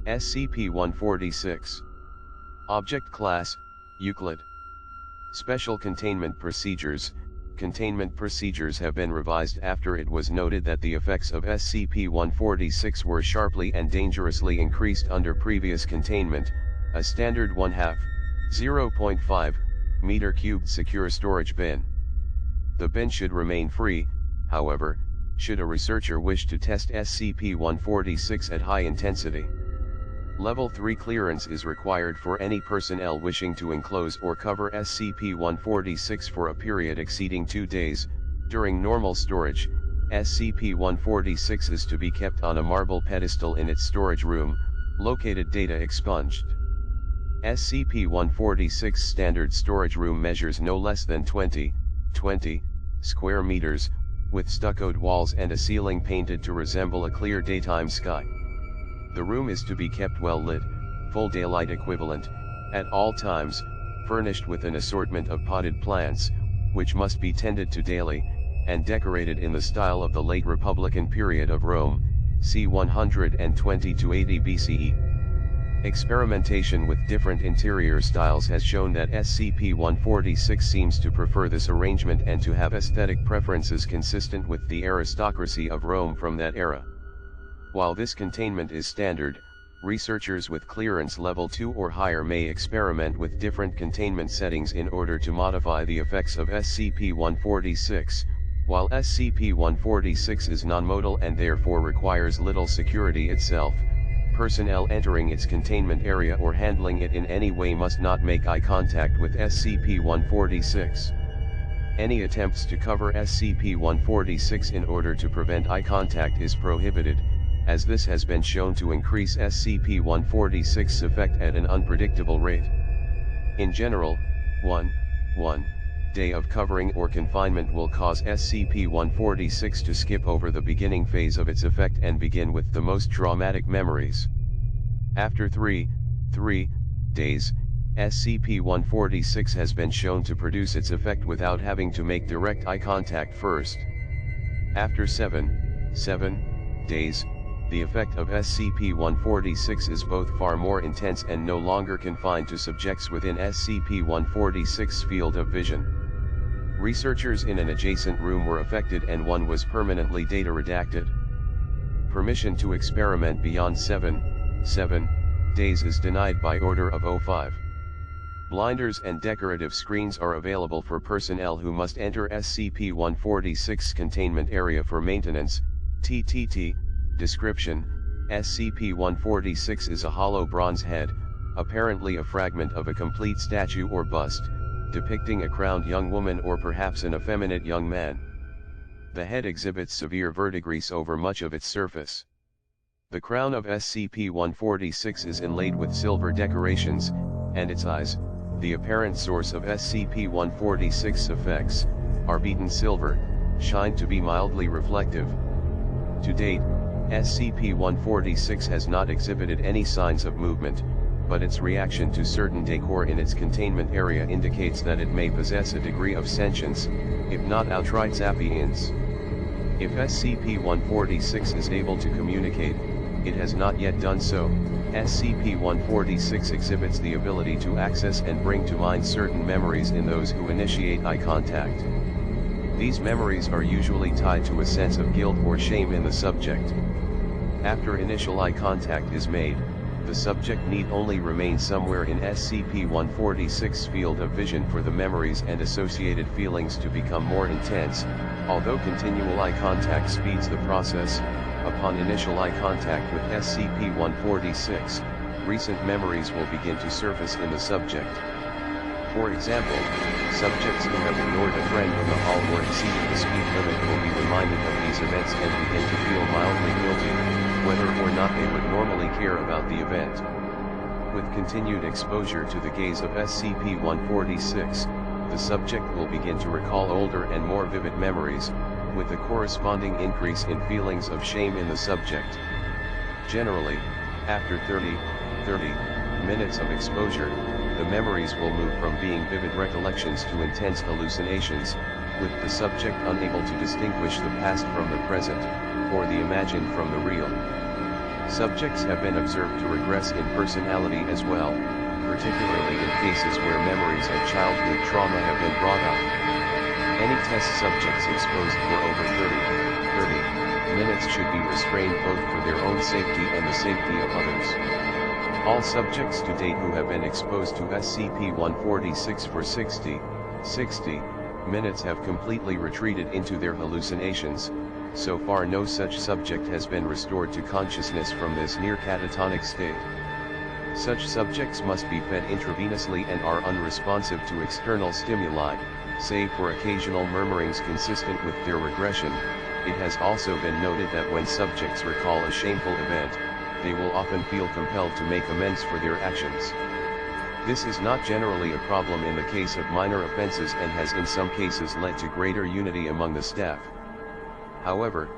SCP-146. Object Class, Euclid. Special Containment Procedures. Containment procedures have been revised after it was noted that the effects of SCP-146 were sharply and dangerously increased under previous containment. A standard 1/2, 0.5 meter cubed secure storage bin. The bin should remain free, however, should a researcher wish to test SCP-146 at high intensity. Level 3 clearance is required for any personnel wishing to enclose or cover SCP-146 for a period exceeding 2 days. During normal storage, SCP-146 is to be kept on a marble pedestal in its storage room, located data expunged. SCP-146 standard storage room measures no less than 20 square meters, with stuccoed walls and a ceiling painted to resemble a clear daytime sky. The room is to be kept well lit, full daylight equivalent, at all times, furnished with an assortment of potted plants, which must be tended to daily, and decorated in the style of the late Republican period of Rome, c. 120 to 80 BCE. Experimentation with different interior styles has shown that SCP-146 seems to prefer this arrangement and to have aesthetic preferences consistent with the aristocracy of Rome from that era. While this containment is standard, researchers with clearance level 2 or higher may experiment with different containment settings in order to modify the effects of SCP-146. While SCP-146 is non-modal and therefore requires little security itself, personnel entering its containment area or handling it in any way must not make eye contact with SCP-146. Any attempts to cover SCP-146 in order to prevent eye contact is prohibited, as this has been shown to increase SCP-146's effect at an unpredictable rate. In general, 1 day of covering or confinement will cause SCP-146 to skip over the beginning phase of its effect and begin with the most traumatic memories. After 3 days, SCP-146 has been shown to produce its effect without having to make direct eye contact first. After 7 days, the effect of SCP-146 is both far more intense and no longer confined to subjects within SCP-146's field of vision. Researchers in an adjacent room were affected and one was permanently data redacted. Permission to experiment beyond 7 days is denied by Order of 05. Blinders and decorative screens are available for personnel who must enter SCP-146's containment area for maintenance. Ttt Description: SCP-146 is a hollow bronze head, apparently a fragment of a complete statue or bust, depicting a crowned young woman or perhaps an effeminate young man. The head exhibits severe verdigris over much of its surface. The crown of SCP-146 is inlaid with silver decorations, and its eyes, the apparent source of SCP-146's effects, are beaten silver, shine to be mildly reflective. To date, SCP-146 has not exhibited any signs of movement, but its reaction to certain decor in its containment area indicates that it may possess a degree of sentience, if not outright sapience. If SCP-146 is able to communicate, it has not yet done so. SCP-146 exhibits the ability to access and bring to mind certain memories in those who initiate eye contact. These memories are usually tied to a sense of guilt or shame in the subject. After initial eye contact is made, the subject need only remain somewhere in SCP-146's field of vision for the memories and associated feelings to become more intense. Although continual eye contact speeds the process, upon initial eye contact with SCP-146, recent memories will begin to surface in the subject. For example, subjects who have ignored a friend in the hall or exceeded the speed limit will be reminded of these events and begin to feel mildly guilty, whether or not they would normally care about the event. With continued exposure to the gaze of SCP-146, the subject will begin to recall older and more vivid memories, with a corresponding increase in feelings of shame in the subject. Generally, after 30 minutes of exposure, the memories will move from being vivid recollections to intense hallucinations, with the subject unable to distinguish the past from the present, or the imagined from the real. Subjects have been observed to regress in personality as well, particularly in cases where memories of childhood trauma have been brought up. Any test subjects exposed for over 30 minutes should be restrained both for their own safety and the safety of others. All subjects to date who have been exposed to SCP-146 for 60 minutes have completely retreated into their hallucinations. So far no such subject has been restored to consciousness from this near catatonic state. Such subjects must be fed intravenously and are unresponsive to external stimuli, save for occasional murmurings consistent with their regression. It has also been noted that when subjects recall a shameful event, they will often feel compelled to make amends for their actions. This is not generally a problem in the case of minor offenses and has in some cases led to greater unity among the staff. However,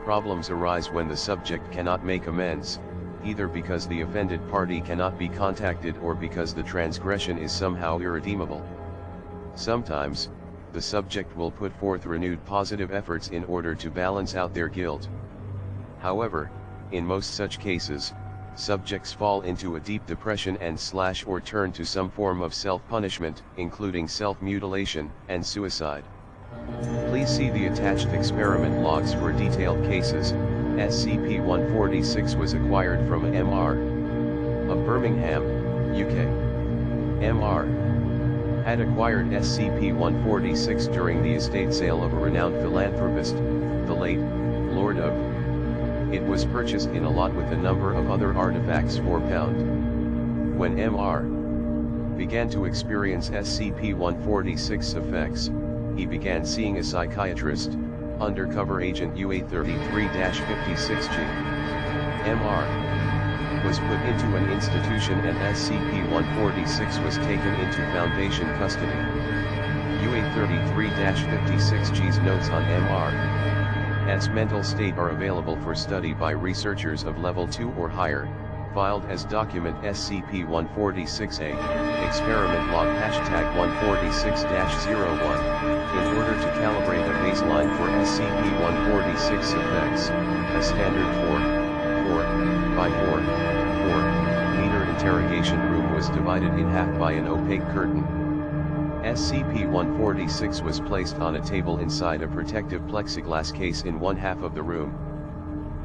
problems arise when the subject cannot make amends, either because the offended party cannot be contacted or because the transgression is somehow irredeemable. Sometimes, the subject will put forth renewed positive efforts in order to balance out their guilt. However, in most such cases, subjects fall into a deep depression and/or turn to some form of self-punishment, including self-mutilation and suicide. Please see the attached experiment logs for detailed cases. SCP-146 was acquired from Mr. of Birmingham, UK. Mr. had acquired SCP-146 during the estate sale of a renowned philanthropist, the late Lord of. It was purchased in a lot with a number of other artifacts for £. When Mr. began to experience SCP-146 effects, he began seeing a psychiatrist, Undercover Agent UA33-56G. Mr. was put into an institution and SCP-146 was taken into Foundation custody. UA33-56G's notes on Mr's mental state are available for study by researchers of Level 2 or higher, filed as document SCP-146-A, experiment log #146-01, in order to calibrate a baseline for SCP-146 effects. A standard 4x4 interrogation room was divided in half by an opaque curtain. SCP-146 was placed on a table inside a protective plexiglass case in one half of the room.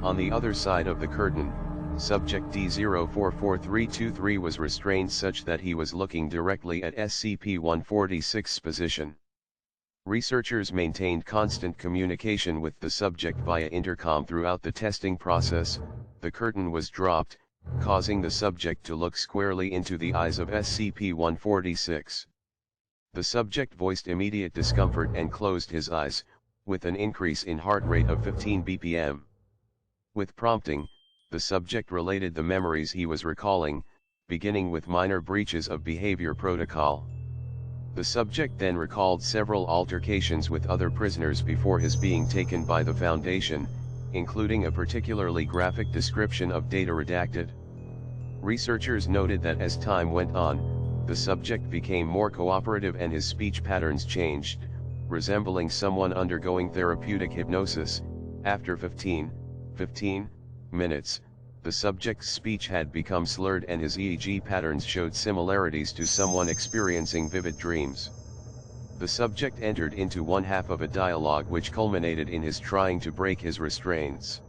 On the other side of the curtain, Subject D044323 was restrained such that he was looking directly at SCP-146's position. Researchers maintained constant communication with the subject via intercom throughout the testing process. The curtain was dropped, causing the subject to look squarely into the eyes of SCP-146. The subject voiced immediate discomfort and closed his eyes, with an increase in heart rate of 15 bpm. With prompting, the subject related the memories he was recalling, beginning with minor breaches of behavior protocol. The subject then recalled several altercations with other prisoners before his being taken by the Foundation, including a particularly graphic description of data redacted. Researchers noted that as time went on, the subject became more cooperative and his speech patterns changed, resembling someone undergoing therapeutic hypnosis. After 15 minutes, the subject's speech had become slurred and his EEG patterns showed similarities to someone experiencing vivid dreams. The subject entered into one half of a dialogue which culminated in his trying to break his restraints.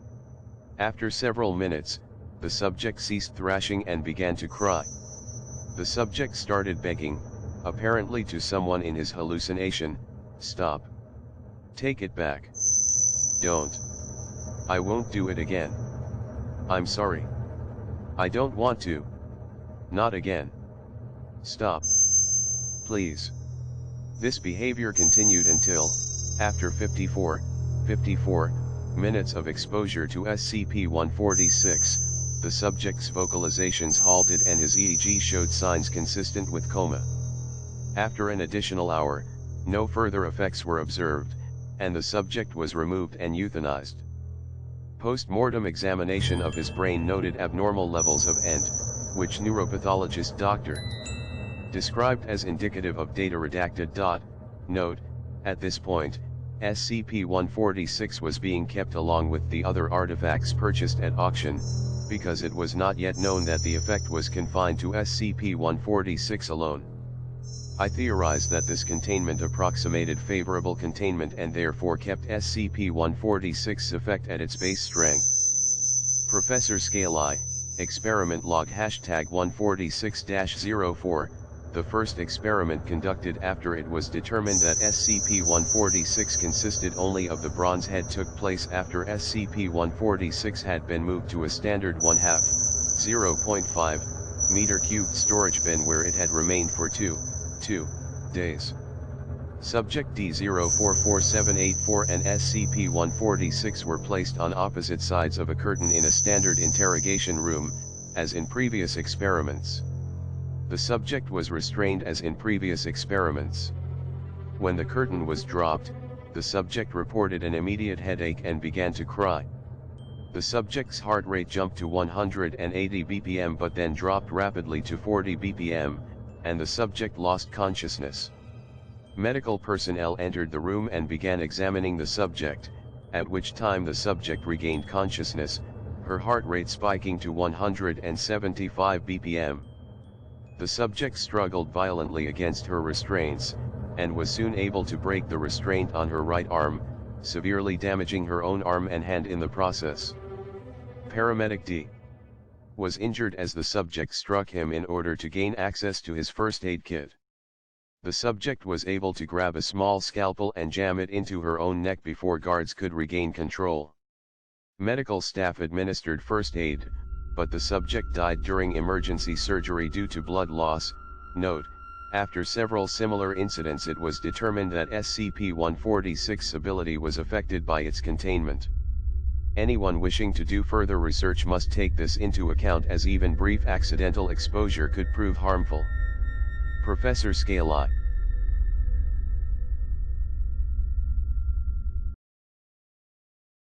After several minutes, the subject ceased thrashing and began to cry. The subject started begging, apparently to someone in his hallucination, "Stop. Take it back. Don't. I won't do it again. I'm sorry. I don't want to. Not again. Stop. Please." This behavior continued until, after 54 minutes of exposure to SCP-146, the subject's vocalizations halted and his EEG showed signs consistent with coma. After an additional hour, no further effects were observed, and the subject was removed and euthanized. Post-mortem examination of his brain noted abnormal levels of ENT, which neuropathologist Dr. described as indicative of data redacted. Note, at this point, SCP-146 was being kept along with the other artifacts purchased at auction, because it was not yet known that the effect was confined to SCP-146 alone. I theorize that this containment approximated favorable containment and therefore kept SCP-146's effect at its base strength. Professor Scali, Experiment Log #146-04, the first experiment conducted after it was determined that SCP-146 consisted only of the bronze head took place after SCP-146 had been moved to a standard 1/2, 0.5 meter cubed storage bin where it had remained for 2 days. Subject D044784 and SCP-146 were placed on opposite sides of a curtain in a standard interrogation room, as in previous experiments. The subject was restrained as in previous experiments. When the curtain was dropped, the subject reported an immediate headache and began to cry. The subject's heart rate jumped to 180 bpm but then dropped rapidly to 40 bpm, and the subject lost consciousness. Medical personnel entered the room and began examining the subject, at which time the subject regained consciousness, her heart rate spiking to 175 bpm. The subject struggled violently against her restraints, and was soon able to break the restraint on her right arm, severely damaging her own arm and hand in the process. Paramedic D was injured as the subject struck him in order to gain access to his first aid kit. The subject was able to grab a small scalpel and jam it into her own neck before guards could regain control. Medical staff administered first aid, but the subject died during emergency surgery due to blood loss. Note, after several similar incidents it was determined that SCP-146's ability was affected by its containment. Anyone wishing to do further research must take this into account, as even brief accidental exposure could prove harmful. Professor Scali.